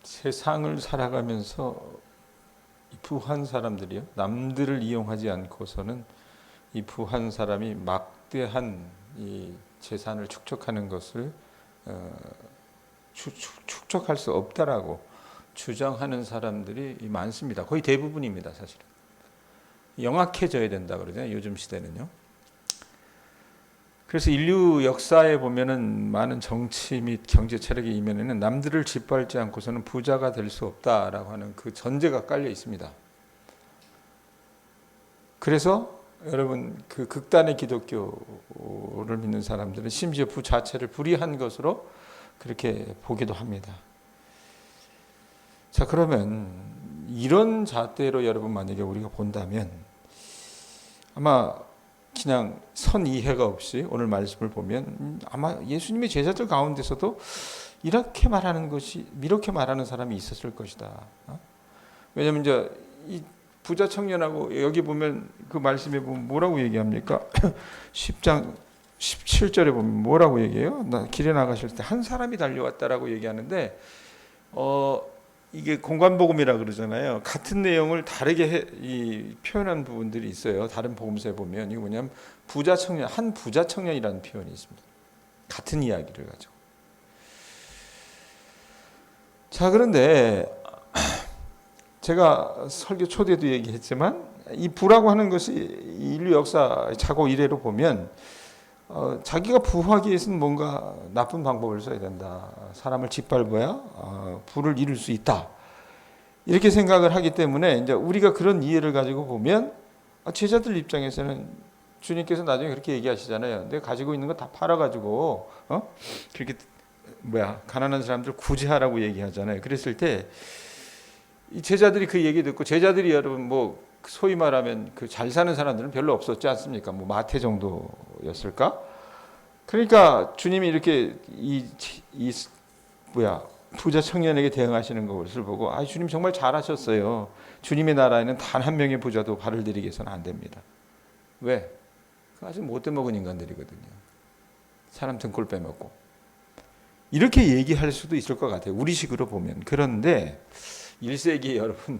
세상을 살아가면서 이 부한 사람들이요, 남들을 이용하지 않고서는 이 부한 사람이 막대한 이 재산을 축적하는 것을 축적할 수 없다라고 주장하는 사람들이 많습니다. 거의 대부분입니다, 사실은. 영악해져야 된다 그러잖아요, 요즘 시대는요. 그래서 인류 역사에 보면은 많은 정치 및 경제 체력의 이면에는 남들을 짓밟지 않고서는 부자가 될 수 없다라고 하는 그 전제가 깔려 있습니다. 그래서 여러분, 그 극단의 기독교를 믿는 사람들은 심지어 부 자체를 불의한 것으로 그렇게 보기도 합니다. 자, 그러면 이런 잣대로 여러분 만약에 우리가 본다면 아마 그냥 선 이해가 없이 오늘 말씀을 보면 아마 예수님의 제자들 가운데서도 이렇게 말하는 사람이 있었을 것이다. 왜냐하면 이제 이 부자 청년하고 여기 보면 그 말씀에 보면 뭐라고 얘기합니까? 10장 17절에 보면 뭐라고 얘기해요? 나 길에 나가실 때 한 사람이 달려왔다라고 얘기하는데 이게 공관복음이라 그러잖아요. 같은 내용을 다르게 표현한 부분들이 있어요. 다른 복음서에 보면 이게 뭐냐면 한 부자 청년이라는 표현이 있습니다. 같은 이야기를 가지고. 자, 그런데 제가 설교 초대도 얘기했지만 이 부라고 하는 것이 인류 역사 자고 이래로 보면 자기가 부하기 위해서는 뭔가 나쁜 방법을 써야 된다. 사람을 짓밟아야 부를 이룰 수 있다. 이렇게 생각을 하기 때문에 이제 우리가 그런 이해를 가지고 보면 제자들 입장에서는 주님께서 나중에 그렇게 얘기하시잖아요. 내가 가지고 있는 거 다 팔아가지고 그렇게 가난한 사람들 구제하라고 얘기하잖아요. 그랬을 때 이 제자들이 그 얘기 듣고 제자들이 여러분 뭐 소위 말하면 그 잘 사는 사람들은 별로 없었지 않습니까? 뭐 마태 정도였을까? 그러니까 주님이 이렇게 부자 청년에게 대응하시는 것을 보고 주님 정말 잘하셨어요. 주님의 나라에는 단 한 명의 부자도 발을 들이게 해서는 안 됩니다. 왜? 아주 못돼 먹은 인간들이거든요. 사람 등골 빼먹고. 이렇게 얘기할 수도 있을 것 같아요. 우리식으로 보면. 그런데 1세기에 여러분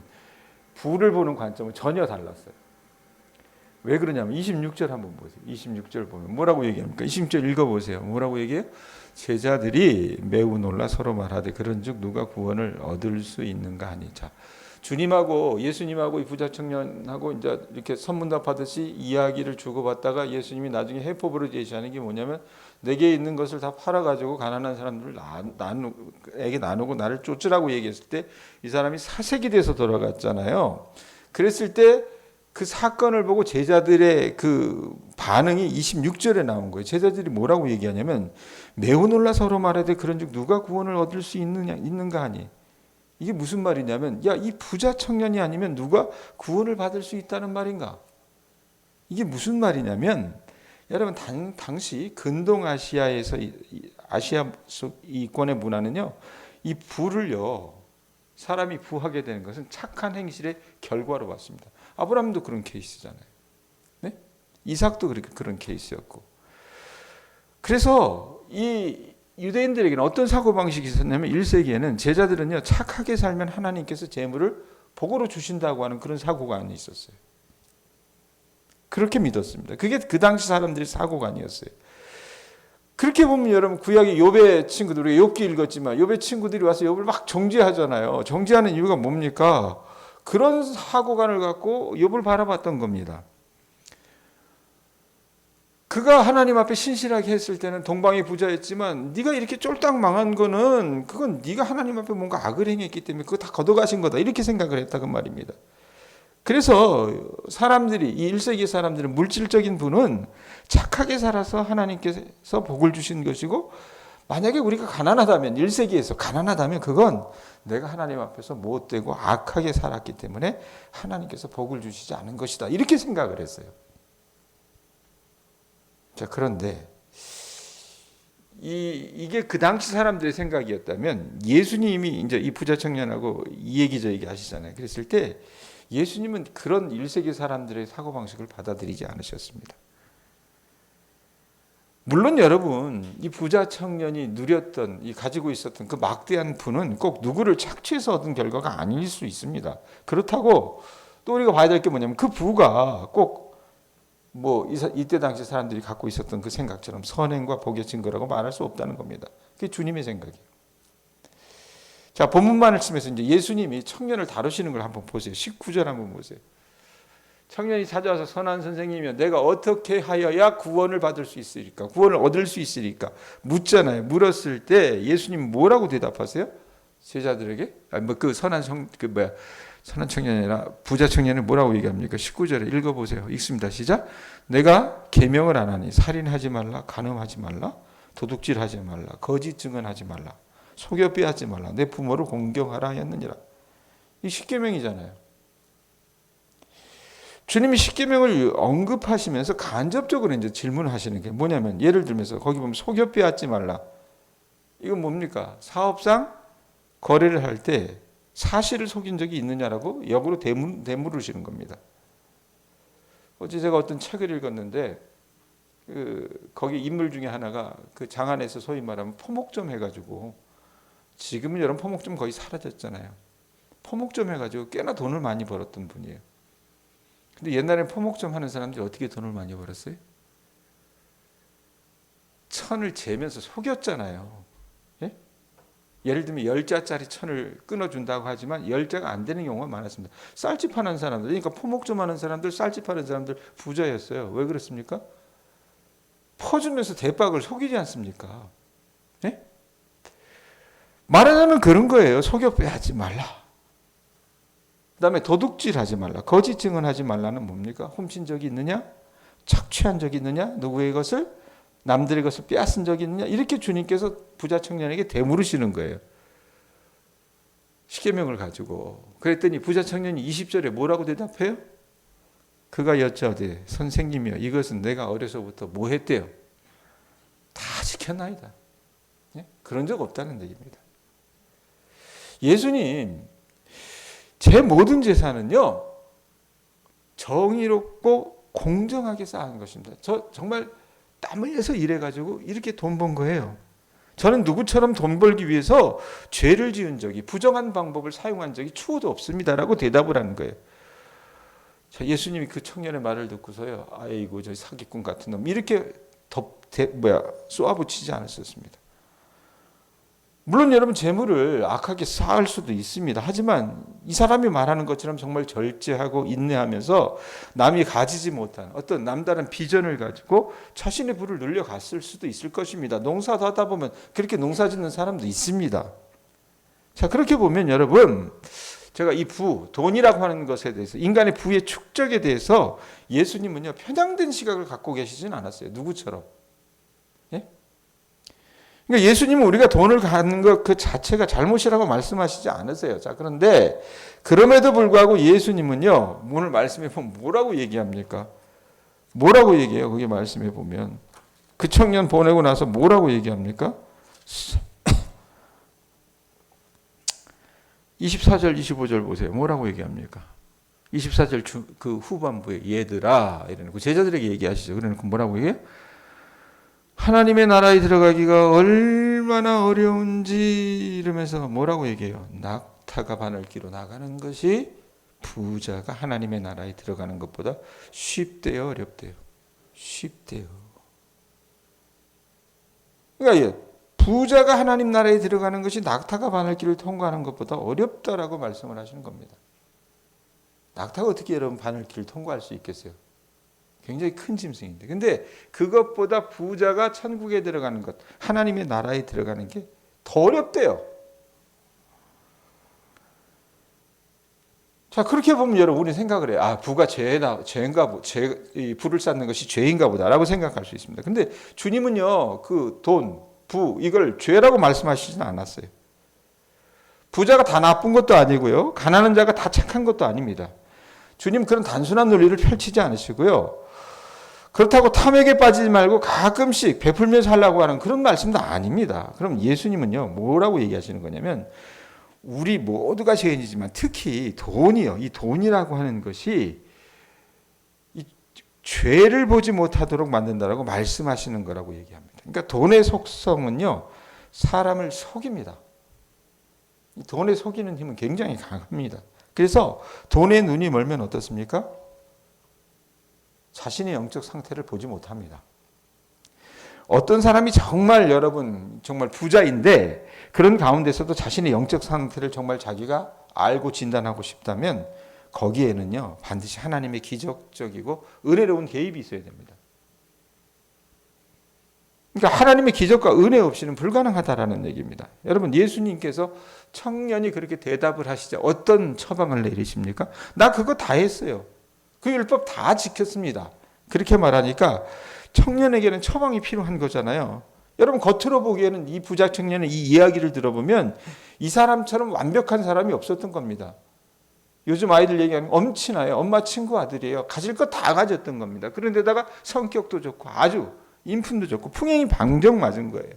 부를 보는 관점은 전혀 달랐어요. 왜 그러냐면 26절 한번 보세요. 26절 보면 뭐라고 얘기합니까? 26절 읽어보세요. 뭐라고 얘기해요? 제자들이 매우 놀라 서로 말하되 그런즉 누가 구원을 얻을 수 있는가 하니. 자, 주님하고 예수님하고 이 부자 청년하고 이제 이렇게 선문답하듯이 이야기를 주고받다가 예수님이 나중에 해법으로 제시하는 게 뭐냐면 내게 있는 것을 다 팔아가지고 가난한 사람들을 에게 나누고 나를 쫓으라고 얘기했을 때 이 사람이 사색이 돼서 돌아갔잖아요. 그랬을 때 그 사건을 보고 제자들의 그 반응이 26절에 나온 거예요. 제자들이 뭐라고 얘기하냐면 매우 놀라 서로 말하되 그런즉 누가 구원을 얻을 수 있는가 하니. 이게 무슨 말이냐면 이 부자 청년이 아니면 누가 구원을 받을 수 있다는 말인가? 이게 무슨 말이냐면 여러분 당시 근동 아시아에서 아시아 속 이권의 문화는요, 이 부를요 사람이 부하게 되는 것은 착한 행실의 결과로 봤습니다. 아브라함도 그런 케이스잖아요. 네? 이삭도 그런 케이스였고. 그래서 이 유대인들에게는 어떤 사고방식이 있었냐면 1세기에는 제자들은요 착하게 살면 하나님께서 재물을 복으로 주신다고 하는 그런 사고관이 있었어요. 그렇게 믿었습니다. 그게 그 당시 사람들의 사고관이었어요. 그렇게 보면 여러분 구약의 욥의 친구들, 우리가 욥기 읽었지만 욥의 친구들이 와서 욥을 막 정죄하잖아요. 정죄하는 이유가 뭡니까? 그런 사고관을 갖고 욥을 바라봤던 겁니다. 그가 하나님 앞에 신실하게 했을 때는 동방의 부자였지만 네가 이렇게 쫄딱 망한 거는 그건 네가 하나님 앞에 뭔가 악을 행했기 때문에 그거 다 걷어가신 거다 이렇게 생각을 했다고 말입니다. 그래서 사람들이 이 1세기 사람들은 물질적인 분은 착하게 살아서 하나님께서 복을 주신 것이고 만약에 우리가 가난하다면 1세기에서 가난하다면 그건 내가 하나님 앞에서 못되고 악하게 살았기 때문에 하나님께서 복을 주시지 않은 것이다 이렇게 생각을 했어요. 자, 그런데 이게 그 당시 사람들의 생각이었다면 예수님이 이제 이 부자 청년하고 이 얘기 저 얘기 하시잖아요. 그랬을 때 예수님은 그런 1세기 사람들의 사고방식을 받아들이지 않으셨습니다. 물론 여러분, 이 부자 청년이 누렸던, 이 가지고 있었던 그 막대한 부는 꼭 누구를 착취해서 얻은 결과가 아닐 수 있습니다. 그렇다고 또 우리가 봐야 될 게 뭐냐면 그 부가 꼭 뭐 이때 당시 사람들이 갖고 있었던 그 생각처럼 선행과 복의 증거라고 말할 수 없다는 겁니다. 그게 주님의 생각이에요. 자, 본문 말씀에서 이제 예수님이 청년을 다루시는 걸 한번 보세요. 19절 한번 보세요. 청년이 찾아와서 선한 선생님이여 내가 어떻게 하여야 구원을 받을 수 있으리까? 구원을 얻을 수 있으리까? 묻잖아요. 물었을 때 예수님 뭐라고 대답하세요? 제자들에게? 선한 청년이 아니라 부자 청년을 뭐라고 얘기합니까? 19절에 읽어보세요. 읽습니다. 시작. 내가 계명을 안 하니 살인하지 말라, 간음하지 말라, 도둑질하지 말라, 거짓 증언하지 말라, 속여 빼앗지 말라, 내 부모를 공경하라 하였느니라. 이 십계명이잖아요. 주님이 십계명을 언급하시면서 간접적으로 이제 질문하시는 게 뭐냐면, 예를 들면서 거기 보면 속여 빼앗지 말라. 이건 뭡니까? 사업상 거래를 할 때 사실을 속인 적이 있느냐라고 역으로 되물으시는 겁니다. 어제 제가 어떤 책을 읽었는데 거기 인물 중에 하나가 그 장안에서 소위 말하면 포목점 해가지고, 지금은 여러분 포목점 거의 사라졌잖아요. 포목점 해가지고 꽤나 돈을 많이 벌었던 분이에요. 근데 옛날에 포목점 하는 사람들이 어떻게 돈을 많이 벌었어요? 천을 재면서 속였잖아요. 예? 예를 들면 10자짜리 천을 끊어준다고 하지만 10자가 안 되는 경우가 많았습니다. 쌀집 하는 사람들, 그러니까 포목점 하는 사람들, 쌀집 하는 사람들 부자였어요. 왜 그렇습니까? 퍼주면서 대박을 속이지 않습니까? 예? 말하자면 그런 거예요. 속여 빼앗지 말라. 그 다음에 도둑질하지 말라. 거짓 증언하지 말라는 뭡니까? 훔친 적이 있느냐? 착취한 적이 있느냐? 누구의 것을? 남들의 것을 빼앗은 적이 있느냐? 이렇게 주님께서 부자 청년에게 되물으시는 거예요. 십계명을 가지고. 그랬더니 부자 청년이 20절에 뭐라고 대답해요? 그가 여짜오되 선생님이여 이것은 내가 어려서부터 뭐 했대요? 다 지켰나이다. 예? 그런 적 없다는 얘기입니다. 예수님, 제 모든 재산은요 정의롭고 공정하게 쌓은 것입니다. 저 정말 땀 흘려서 일해가지고 이렇게 돈 번 거예요. 저는 누구처럼 돈 벌기 위해서 죄를 지은 적이, 부정한 방법을 사용한 적이 추호도 없습니다라고 대답을 하는 거예요. 자, 예수님이 그 청년의 말을 듣고서요, 아이고 저 사기꾼 같은 놈, 이렇게 쏘아붙이지 않으셨습니다. 물론 여러분 재물을 악하게 쌓을 수도 있습니다. 하지만 이 사람이 말하는 것처럼 정말 절제하고 인내하면서 남이 가지지 못한 어떤 남다른 비전을 가지고 자신의 부를 늘려갔을 수도 있을 것입니다. 농사도 하다 보면 그렇게 농사 짓는 사람도 있습니다. 자, 그렇게 보면 여러분, 제가 이 돈이라고 하는 것에 대해서, 인간의 부의 축적에 대해서 예수님은요 편향된 시각을 갖고 계시진 않았어요. 누구처럼. 예? 그러니까 예수님은 우리가 돈을 갖는 것 그 자체가 잘못이라고 말씀하시지 않으세요. 자, 그런데 그럼에도 불구하고 예수님은요, 오늘 말씀해 보면 뭐라고 얘기합니까? 뭐라고 얘기해요? 거기 말씀해 보면 그 청년 보내고 나서 뭐라고 얘기합니까? 24절 25절 보세요. 뭐라고 얘기합니까? 24절 그 후반부에 얘들아 이러는 제자들에게 얘기하시죠. 그러니까 뭐라고 얘기해요? 하나님의 나라에 들어가기가 얼마나 어려운지 이러면서 뭐라고 얘기해요? 낙타가 바늘기로 나가는 것이 부자가 하나님의 나라에 들어가는 것보다 쉽대요, 어렵대요? 쉽대요. 그러니까 부자가 하나님 나라에 들어가는 것이 낙타가 바늘길을 통과하는 것보다 어렵다라고 말씀을 하시는 겁니다. 낙타가 어떻게 여러분 바늘길을 통과할 수 있겠어요? 굉장히 큰 짐승인데. 근데 그것보다 부자가 천국에 들어가는 것, 하나님의 나라에 들어가는 게 더 어렵대요. 자, 그렇게 보면 여러분, 우리 생각을 해요. 아, 부가 죄인가 보다. 부를 쌓는 것이 죄인가 보다라고 생각할 수 있습니다. 근데 주님은요, 그 돈, 부, 이걸 죄라고 말씀하시진 않았어요. 부자가 다 나쁜 것도 아니고요. 가난한 자가 다 착한 것도 아닙니다. 주님 그런 단순한 논리를 펼치지 않으시고요. 그렇다고 탐욕에 빠지지 말고 가끔씩 베풀면서 하려고 하는 그런 말씀도 아닙니다. 그럼 예수님은요, 뭐라고 얘기하시는 거냐면, 우리 모두가 죄인이지만 특히 돈이요. 이 돈이라고 하는 것이 죄를 보지 못하도록 만든다라고 말씀하시는 거라고 얘기합니다. 그러니까 돈의 속성은요, 사람을 속입니다. 돈에 속이는 힘은 굉장히 강합니다. 그래서 돈에 눈이 멀면 어떻습니까? 자신의 영적 상태를 보지 못합니다. 어떤 사람이 정말 여러분 정말 부자인데 그런 가운데서도 자신의 영적 상태를 정말 자기가 알고 진단하고 싶다면 거기에는요 반드시 하나님의 기적적이고 은혜로운 개입이 있어야 됩니다. 그러니까 하나님의 기적과 은혜 없이는 불가능하다라는 얘기입니다. 여러분 예수님께서 청년이 그렇게 대답을 하시자 어떤 처방을 내리십니까? 나 그거 다 했어요. 그 율법 다 지켰습니다. 그렇게 말하니까 청년에게는 처방이 필요한 거잖아요. 여러분 겉으로 보기에는 이 부자 청년의 이 이야기를 들어보면 이 사람처럼 완벽한 사람이 없었던 겁니다. 요즘 아이들 얘기하는 엄친아예요. 엄마 친구 아들이에요. 가질 거 다 가졌던 겁니다. 그런데다가 성격도 좋고 아주 인품도 좋고 풍행이 방정 맞은 거예요.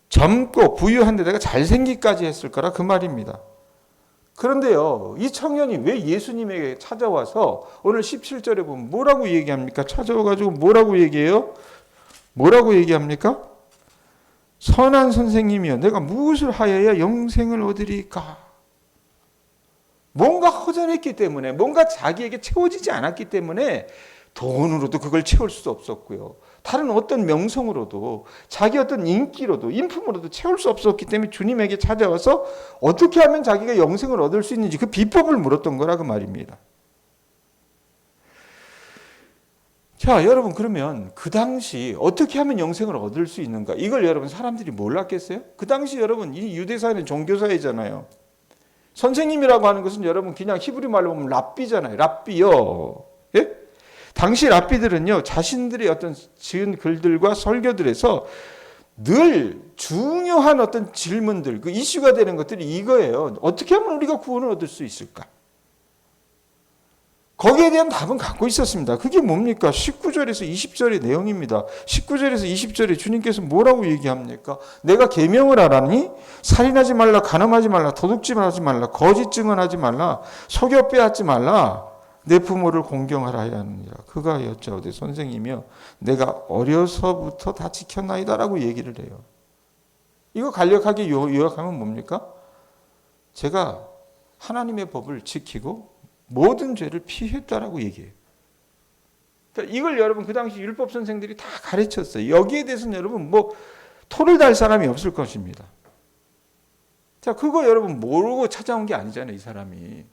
젊고 부유한 데다가 잘생기까지 했을 거라 그 말입니다. 그런데요, 이 청년이 왜 예수님에게 찾아와서 오늘 17절에 보면 뭐라고 얘기합니까? 찾아와가지고 뭐라고 얘기해요? 뭐라고 얘기합니까? 선한 선생님이여, 내가 무엇을 하여야 영생을 얻으리까? 뭔가 허전했기 때문에, 뭔가 자기에게 채워지지 않았기 때문에 돈으로도 그걸 채울 수 없었고요. 다른 어떤 명성으로도 자기 어떤 인기로도 인품으로도 채울 수 없었기 때문에 주님에게 찾아와서 어떻게 하면 자기가 영생을 얻을 수 있는지 그 비법을 물었던 거라 그 말입니다. 자, 여러분 그러면 그 당시 어떻게 하면 영생을 얻을 수 있는가? 이걸 여러분 사람들이 몰랐겠어요? 그 당시 여러분 이 유대사회는 종교사회잖아요. 선생님이라고 하는 것은 여러분 그냥 히브리 말로 보면 랍비잖아요. 랍비요. 예? 당시 랍비들은요, 자신들의 어떤 지은 글들과 설교들에서 늘 중요한 어떤 질문들, 그 이슈가 되는 것들이 이거예요. 어떻게 하면 우리가 구원을 얻을 수 있을까? 거기에 대한 답은 갖고 있었습니다. 그게 뭡니까? 19절에서 20절의 내용입니다. 19절에서 20절에 주님께서 뭐라고 얘기합니까? 내가 계명을 알았니? 살인하지 말라, 간음하지 말라, 도둑질하지 말라, 거짓 증언하지 말라, 속여 빼앗지 말라. 내 부모를 공경하라 해야 하느니라. 그가 여짜오되 선생님이여 내가 어려서부터 다 지켰나이다라고 얘기를 해요. 이거 간략하게 요약하면 뭡니까? 제가 하나님의 법을 지키고 모든 죄를 피했다라고 얘기해요. 그러니까 이걸 여러분 그 당시 율법 선생들이 다 가르쳤어요. 여기에 대해서는 여러분 뭐 토를 달 사람이 없을 것입니다. 자, 그거 여러분 모르고 찾아온 게 아니잖아요, 이 사람이.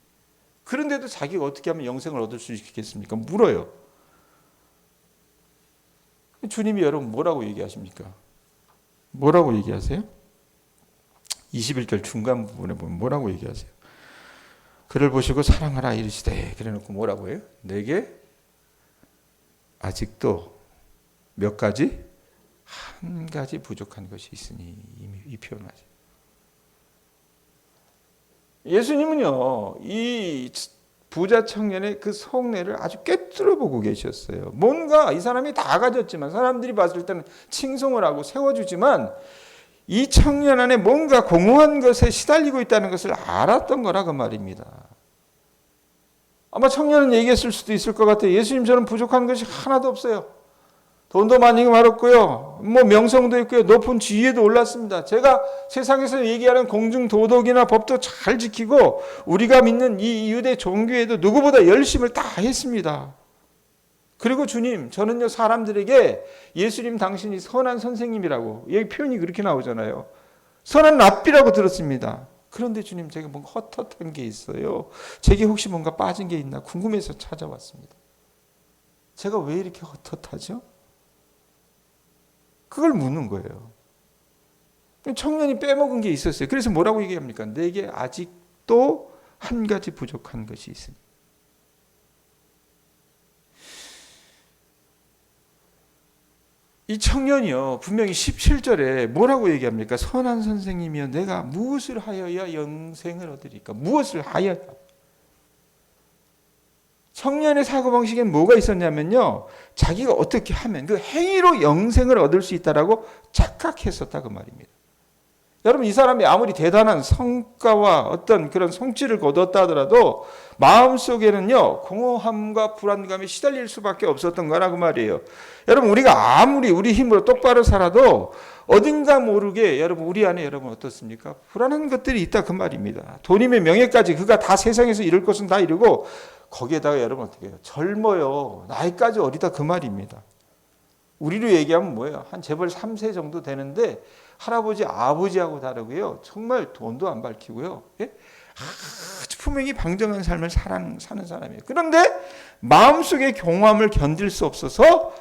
그런데도 자기가 어떻게 하면 영생을 얻을 수 있겠습니까? 물어요. 주님이 여러분 뭐라고 얘기하십니까? 뭐라고 얘기하세요? 21절 중간 부분에 보면 뭐라고 얘기하세요? 그를 보시고 사랑하라 이르시되, 그래놓고 뭐라고 해요? 내게 아직도 몇 가지? 한 가지 부족한 것이 있으니, 이 표현하죠. 예수님은요, 이 부자 청년의 그 속내를 아주 꿰뚫어 보고 계셨어요. 뭔가 이 사람이 다 가졌지만, 사람들이 봤을 때는 칭송을 하고 세워주지만, 이 청년 안에 뭔가 공허한 것에 시달리고 있다는 것을 알았던 거라 그 말입니다. 아마 청년은 얘기했을 수도 있을 것 같아요. 예수님, 저는 부족한 것이 하나도 없어요. 돈도 많이 벌었고요. 뭐 명성도 있고요. 높은 지위에도 올랐습니다. 제가 세상에서 얘기하는 공중 도덕이나 법도 잘 지키고 우리가 믿는 이 유대 종교에도 누구보다 열심을 다 했습니다. 그리고 주님, 저는요 사람들에게 예수님 당신이 선한 선생님이라고, 여기 표현이 그렇게 나오잖아요. 선한 랍비라고 들었습니다. 그런데 주님, 제가 뭔가 헛헛한 게 있어요. 제게 혹시 뭔가 빠진 게 있나 궁금해서 찾아왔습니다. 제가 왜 이렇게 헛헛하죠? 그걸 묻는 거예요. 청년이 빼먹은 게 있었어요. 그래서 뭐라고 얘기합니까? 내게 아직도 한 가지 부족한 것이 있으니. 이 청년이요, 분명히 17절에 뭐라고 얘기합니까? 선한 선생님이여 내가 무엇을 하여야 영생을 얻으리까? 무엇을 하여야? 청년의 사고방식엔 뭐가 있었냐면요, 자기가 어떻게 하면 그 행위로 영생을 얻을 수 있다라고 착각했었다 그 말입니다. 여러분 이 사람이 아무리 대단한 성과와 어떤 그런 성취를 거뒀다 하더라도 마음속에는요 공허함과 불안감에 시달릴 수밖에 없었던 거라고 말이에요. 여러분 우리가 아무리 우리 힘으로 똑바로 살아도 어딘가 모르게 여러분 우리 안에 여러분 어떻습니까? 불안한 것들이 있다 그 말입니다. 돈이면 명예까지 그가 다 세상에서 이룰 것은 다 이루고 거기에다가 여러분 어떻게 해요? 젊어요. 나이까지 어리다 그 말입니다. 우리로 얘기하면 뭐예요? 한 재벌 3세 정도 되는데 할아버지 아버지하고 다르고요. 정말 돈도 안 밝히고요. 예? 아주 분명히 방정한 삶을 사는 사람이에요. 그런데 마음속의 경험을 견딜 수 없어서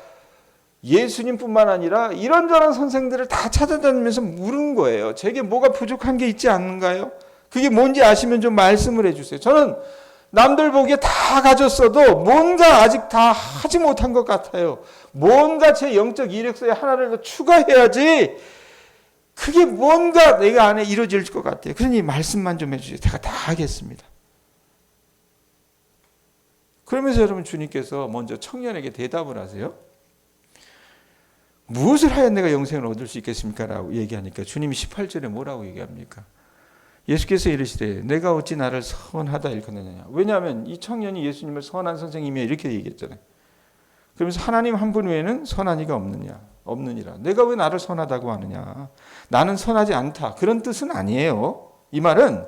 예수님뿐만 아니라 이런저런 선생들을 다 찾아다니면서 물은 거예요. 제게 뭐가 부족한 게 있지 않은가요? 그게 뭔지 아시면 좀 말씀을 해주세요. 저는 남들 보기에 다 가졌어도 뭔가 아직 다 하지 못한 것 같아요. 뭔가 제 영적 이력서에 하나를 더 추가해야지 그게 뭔가 내가 안에 이루어질 것 같아요. 그러니 말씀만 좀 해주세요. 제가 다 하겠습니다. 그러면서 여러분 주님께서 먼저 청년에게 대답을 하세요. 무엇을 하여 내가 영생을 얻을 수 있겠습니까? 라고 얘기하니까 주님이 18절에 뭐라고 얘기합니까? 예수께서 이르시되 내가 어찌 나를 선하다 일컫느냐. 왜냐하면 이 청년이 예수님을 선한 선생님이야 이렇게 얘기했잖아요. 그러면서 하나님 한 분 외에는 선한 이가 없느니라. 내가 왜 나를 선하다고 하느냐. 나는 선하지 않다. 그런 뜻은 아니에요. 이 말은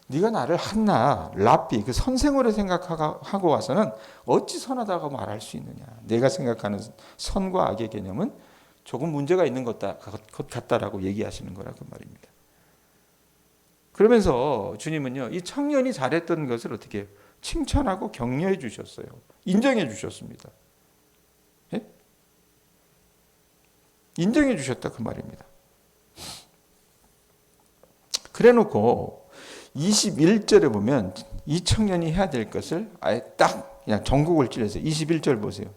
네가 나를 한나 랍비 그 선생으로 생각하고 와서는 어찌 선하다고 말할 수 있느냐. 내가 생각하는 선과 악의 개념은 조금 문제가 있는 것 같다라고 얘기하시는 거라고 말입니다. 그러면서 주님은요 이 청년이 잘했던 것을 어떻게 칭찬하고 격려해 주셨어요. 인정해 주셨습니다. 예? 인정해 주셨다 그 말입니다. 그래놓고 21절에 보면 이 청년이 해야 될 것을 아예 딱 그냥 전곡을 찔러서 21절 보세요.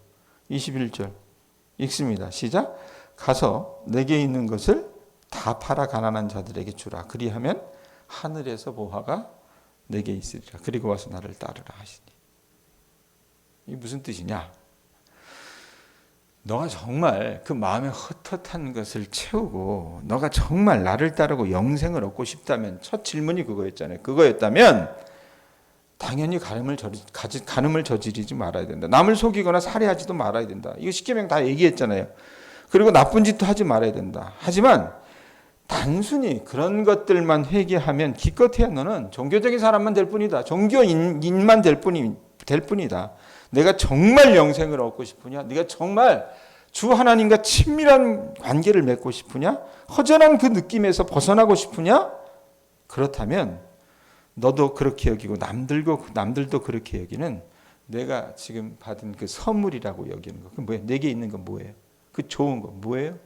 21절 읽습니다. 시작. 가서 내게 있는 것을 다 팔아 가난한 자들에게 주라. 그리하면 하늘에서 보화가 내게 있으리라. 그리고 와서 나를 따르라 하시니. 이게 무슨 뜻이냐? 너가 정말 그 마음에 헛헛한 것을 채우고 너가 정말 나를 따르고 영생을 얻고 싶다면 첫 질문이 그거였잖아요. 그거였다면 당연히 간음을 저지르지 말아야 된다. 남을 속이거나 살해하지도 말아야 된다. 이거 십계명 다 얘기했잖아요. 그리고 나쁜 짓도 하지 말아야 된다. 하지만 단순히 그런 것들만 회개하면 기껏해야 너는 종교적인 사람만 될 뿐이다. 종교인만 될 뿐이다. 내가 정말 영생을 얻고 싶으냐? 네가 정말 주 하나님과 친밀한 관계를 맺고 싶으냐? 허전한 그 느낌에서 벗어나고 싶으냐? 그렇다면 너도 그렇게 여기고 남들도 그렇게 여기는 내가 지금 받은 그 선물이라고 여기는 거. 그 뭐예요? 내게 있는 건 뭐예요? 그 좋은 거 뭐예요?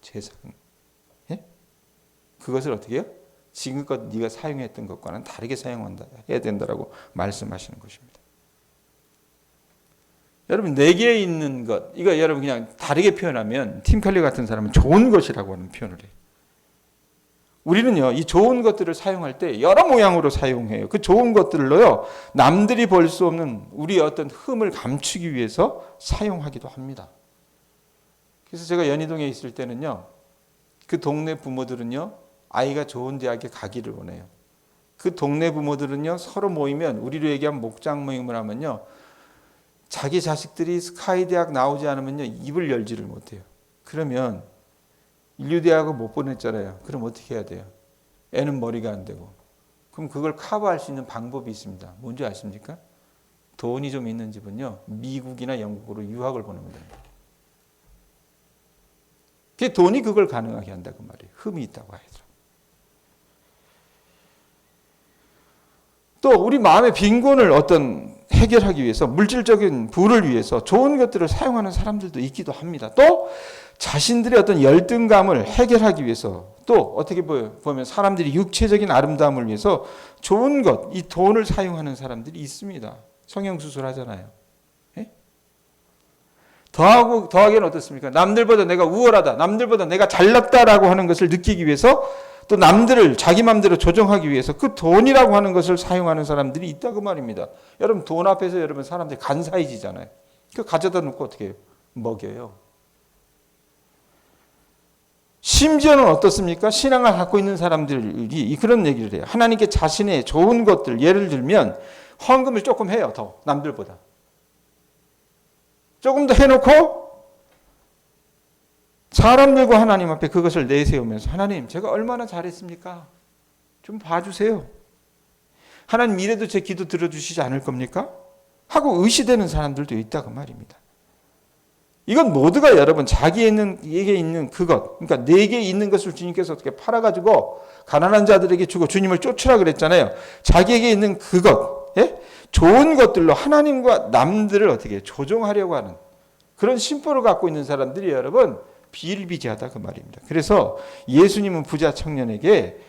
재산. 예? 그것을 어떻게 해요? 지금껏 네가 사용했던 것과는 다르게 해야 된다라고 말씀하시는 것입니다. 여러분 내게 있는 것 이거 여러분 그냥 다르게 표현하면 팀 켈리 같은 사람은 좋은 것이라고 하는 표현을 해요. 우리는요 이 좋은 것들을 사용할 때 여러 모양으로 사용해요. 그 좋은 것들로요 남들이 볼 수 없는 우리의 어떤 흠을 감추기 위해서 사용하기도 합니다. 그래서 제가 연희동에 있을 때는요 그 동네 부모들은요 아이가 좋은 대학에 가기를 원해요. 그 동네 부모들은요 서로 모이면 우리로 얘기하면 목장 모임을 하면요 자기 자식들이 스카이 대학 나오지 않으면요 입을 열지를 못해요. 그러면 인류대학을 못 보냈잖아요. 그럼 어떻게 해야 돼요? 애는 머리가 안 되고. 그럼 그걸 커버할 수 있는 방법이 있습니다. 뭔지 아십니까? 돈이 좀 있는 집은요 미국이나 영국으로 유학을 보냅니다. 그 돈이 그걸 가능하게 한다고 말이에요. 흠이 있다고 하더라고요. 또 우리 마음의 빈곤을 해결하기 위해서 물질적인 부를 위해서 좋은 것들을 사용하는 사람들도 있기도 합니다. 또 자신들의 어떤 열등감을 해결하기 위해서 또 어떻게 보면 사람들이 육체적인 아름다움을 위해서 좋은 것, 이 돈을 사용하는 사람들이 있습니다. 성형수술 하잖아요. 예? 더하기는 어떻습니까? 남들보다 내가 우월하다, 남들보다 내가 잘났다라고 하는 것을 느끼기 위해서 또 남들을 자기 마음대로 조정하기 위해서 그 돈이라고 하는 것을 사용하는 사람들이 있다고 말입니다. 여러분 돈 앞에서 여러분 사람들이 간사해지잖아요. 그 가져다 놓고 어떻게 해요? 먹여요. 심지어는 어떻습니까? 신앙을 갖고 있는 사람들이 그런 얘기를 해요. 하나님께 자신의 좋은 것들, 예를 들면 헌금을 조금 해요. 더 남들보다. 조금 더 해놓고 사람들과 하나님 앞에 그것을 내세우면서 하나님 제가 얼마나 잘했습니까? 좀 봐주세요. 하나님 이래도 제 기도 들어주시지 않을 겁니까? 하고 의시되는 사람들도 있다고 말입니다. 이건 모두가 여러분 자기에게 있는 그것, 그러니까 내게 있는 것을 주님께서 어떻게 팔아가지고 가난한 자들에게 주고 주님을 쫓으라 그랬잖아요. 자기에게 있는 그것, 예? 좋은 것들로 하나님과 남들을 어떻게 조종하려고 하는 그런 심보를 갖고 있는 사람들이 여러분 비일비재하다 그 말입니다. 그래서 예수님은 부자 청년에게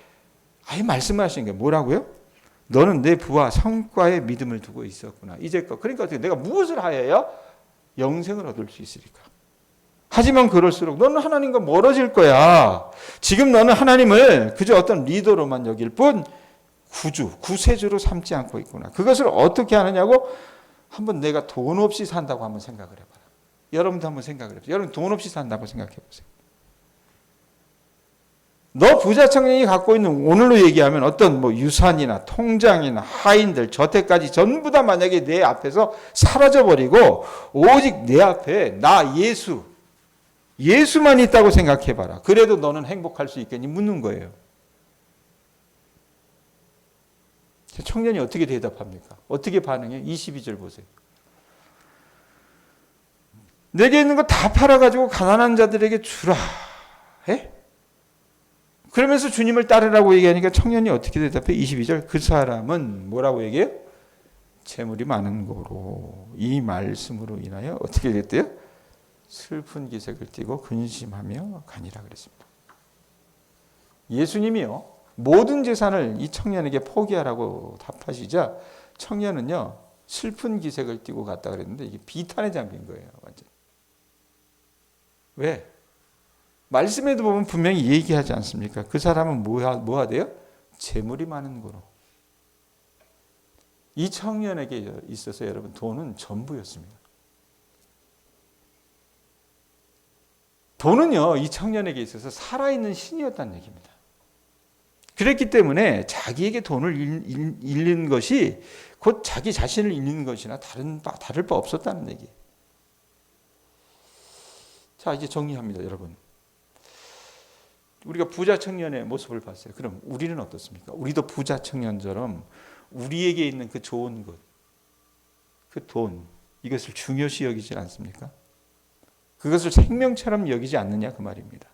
아예 말씀하신 게 뭐라고요? 너는 내 부와 성과에 믿음을 두고 있었구나. 이제껏 그러니까 어떻게 내가 무엇을 하여야 영생을 얻을 수 있으리까? 하지만 그럴수록 너는 하나님과 멀어질 거야. 지금 너는 하나님을 그저 어떤 리더로만 여길 뿐 구세주로 삼지 않고 있구나. 그것을 어떻게 하느냐고 한번 내가 돈 없이 산다고 한번 생각을 해봐라. 여러분도 한번 생각을 해보세요. 여러분 돈 없이 산다고 생각해 보세요. 너 부자 청년이 갖고 있는 오늘로 얘기하면 어떤 뭐 유산이나 통장이나 하인들 저택까지 전부 다 만약에 내 앞에서 사라져 버리고 오직 내 앞에 나 예수만 있다고 생각해 봐라. 그래도 너는 행복할 수 있겠니? 묻는 거예요. 청년이 어떻게 대답합니까? 어떻게 반응해? 22절 보세요. 내게 있는 거 다 팔아가지고 가난한 자들에게 주라. 에? 그러면서 주님을 따르라고 얘기하니까 청년이 어떻게 대답해? 22절. 그 사람은 뭐라고 얘기해요? 재물이 많은 거로 이 말씀으로 인하여 어떻게 됐대요? 슬픈 기색을 띠고 근심하며 가니라 그랬습니다. 예수님이요. 모든 재산을 이 청년에게 포기하라고 답하시자 청년은요. 슬픈 기색을 띠고 갔다 그랬는데 이게 비탄에 잠긴 거예요. 완전. 왜? 말씀에도 보면 분명히 얘기하지 않습니까? 그 사람은 뭐 하대요? 재물이 많은 거로. 이 청년에게 있어서 여러분 돈은 전부였습니다. 돈은요, 이 청년에게 있어서 살아있는 신이었다는 얘기입니다. 그랬기 때문에 자기에게 돈을 잃는 것이 곧 자기 자신을 잃는 것이나 다를 바 없었다는 얘기예요. 자, 이제 정리합니다, 여러분. 우리가 부자 청년의 모습을 봤어요. 그럼 우리는 어떻습니까? 우리도 부자 청년처럼 우리에게 있는 그 좋은 것, 그 돈, 이것을 중요시 여기지 않습니까? 그것을 생명처럼 여기지 않느냐 그 말입니다.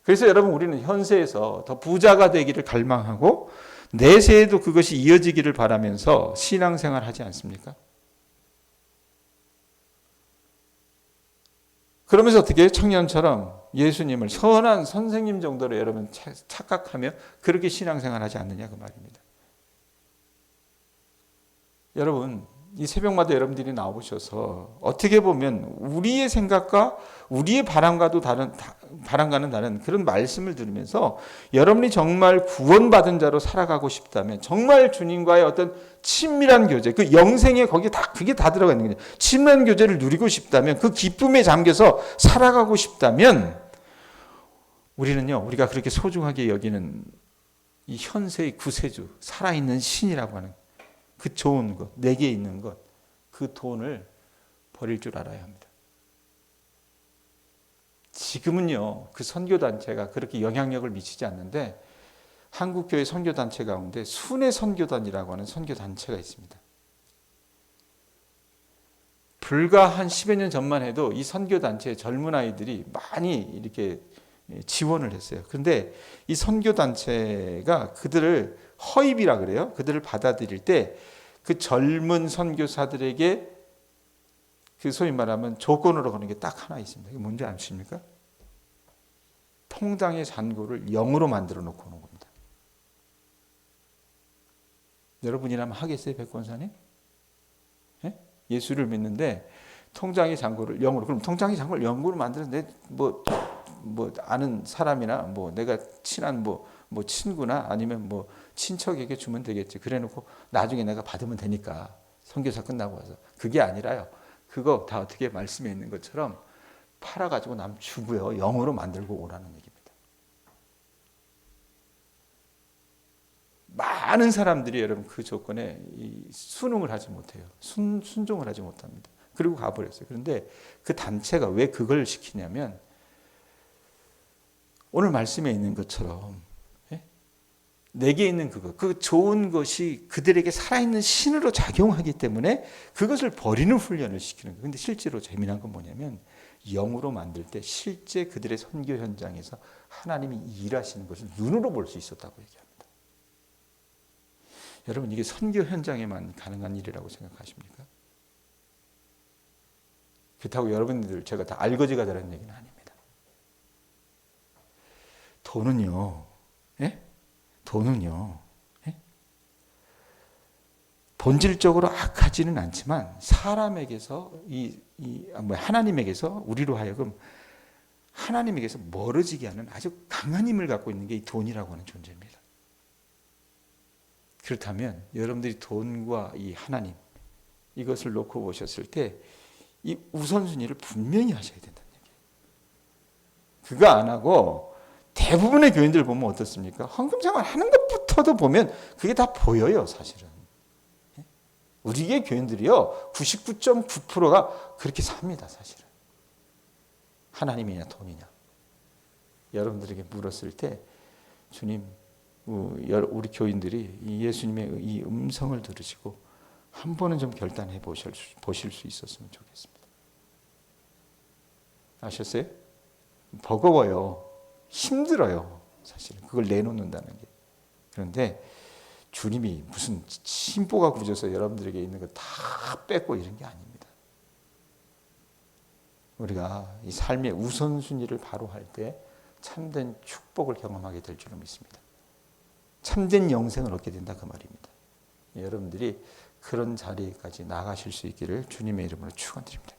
그래서 여러분 우리는 현세에서 더 부자가 되기를 갈망하고 내세에도 그것이 이어지기를 바라면서 신앙생활 하지 않습니까? 그러면서 어떻게 청년처럼 예수님을 선한 선생님 정도로 여러분 착각하며 그렇게 신앙생활 하지 않느냐 그 말입니다. 여러분 이 새벽마다 여러분들이 나오셔서 어떻게 보면 우리의 생각과 우리의 바람과는 다른 그런 말씀을 들으면서 여러분이 정말 구원받은 자로 살아가고 싶다면 정말 주님과의 어떤 친밀한 교제, 그 영생에 그게 다 들어가 있는 거예요. 친밀한 교제를 누리고 싶다면 그 기쁨에 잠겨서 살아가고 싶다면 우리는요, 우리가 그렇게 소중하게 여기는 이 현세의 구세주, 살아있는 신이라고 하는 그 좋은 것, 내게 있는 것, 그 돈을 버릴 줄 알아야 합니다. 지금은요, 그 선교단체가 그렇게 영향력을 미치지 않는데 한국교회 선교단체 가운데 순회 선교단이라고 하는 선교단체가 있습니다. 불과 한 10여 년 전만 해도 이 선교단체의 젊은 아이들이 많이 이렇게 지원을 했어요. 그런데 이 선교단체가 그들을 허입이라 그래요. 그들을 받아들일 때 그 젊은 선교사들에게 그 소위 말하면 조건으로 거는 게 딱 하나 있습니다. 이게 뭔지 아십니까? 통장의 잔고를 0으로 만들어 놓고 오는 겁니다. 여러분이라면 하겠어요, 백권사님? 예? 예수를 믿는데 통장의 잔고를 0으로, 그럼 통장의 잔고를 0으로 만들어서 내 뭐 아는 사람이나 뭐 내가 친한 뭐 친구나 아니면 뭐 친척에게 주면 되겠지. 그래놓고 나중에 내가 받으면 되니까 선교사 끝나고 와서. 그게 아니라요. 그거 다 어떻게 말씀에 있는 것처럼 팔아가지고 남 주고요. 0으로 만들고 오라는 얘기입니다. 많은 사람들이 여러분 그 조건에 순응을 하지 못해요. 순종을 하지 못합니다. 그리고 가버렸어요. 그런데 그 단체가 왜 그걸 시키냐면 오늘 말씀에 있는 것처럼 내게 있는 그 좋은 것이 그들에게 살아있는 신으로 작용하기 때문에 그것을 버리는 훈련을 시키는 거예요. 근데 실제로 재미난 건 뭐냐면 영으로 만들 때 실제 그들의 선교 현장에서 하나님이 일하시는 것을 눈으로 볼 수 있었다고 얘기합니다. 여러분 이게 선교 현장에만 가능한 일이라고 생각하십니까? 그렇다고 여러분들 제가 다 알거지가 되라는 얘기는 아닙니다. 돈은요. 돈은요. 본질적으로 악하지는 않지만 사람에게서 하나님에게서 우리로 하여금 하나님에게서 멀어지게 하는 아주 강한 힘을 갖고 있는 게 이 돈이라고 하는 존재입니다. 그렇다면 여러분들이 돈과 이 하나님 이것을 놓고 보셨을 때 이 우선순위를 분명히 하셔야 된다는 얘기예요. 그거 안 하고 대부분의 교인들 보면 어떻습니까? 헌금 생활 하는 것부터도 보면 그게 다 보여요, 사실은. 우리의 교인들이요, 99.9%가 그렇게 삽니다, 사실은. 하나님이냐, 돈이냐. 여러분들에게 물었을 때, 주님, 우리 교인들이 예수님의 이 음성을 들으시고, 한 번은 좀 결단해 보실 수 있었으면 좋겠습니다. 아셨어요? 버거워요. 힘들어요. 사실은 그걸 내놓는다는 게. 그런데 주님이 무슨 심보가 굳어서 여러분들에게 있는 거 다 뺏고 이런 게 아닙니다. 우리가 이 삶의 우선순위를 바로 할 때 참된 축복을 경험하게 될 줄을 믿습니다. 참된 영생을 얻게 된다 그 말입니다. 여러분들이 그런 자리까지 나가실 수 있기를 주님의 이름으로 축원드립니다.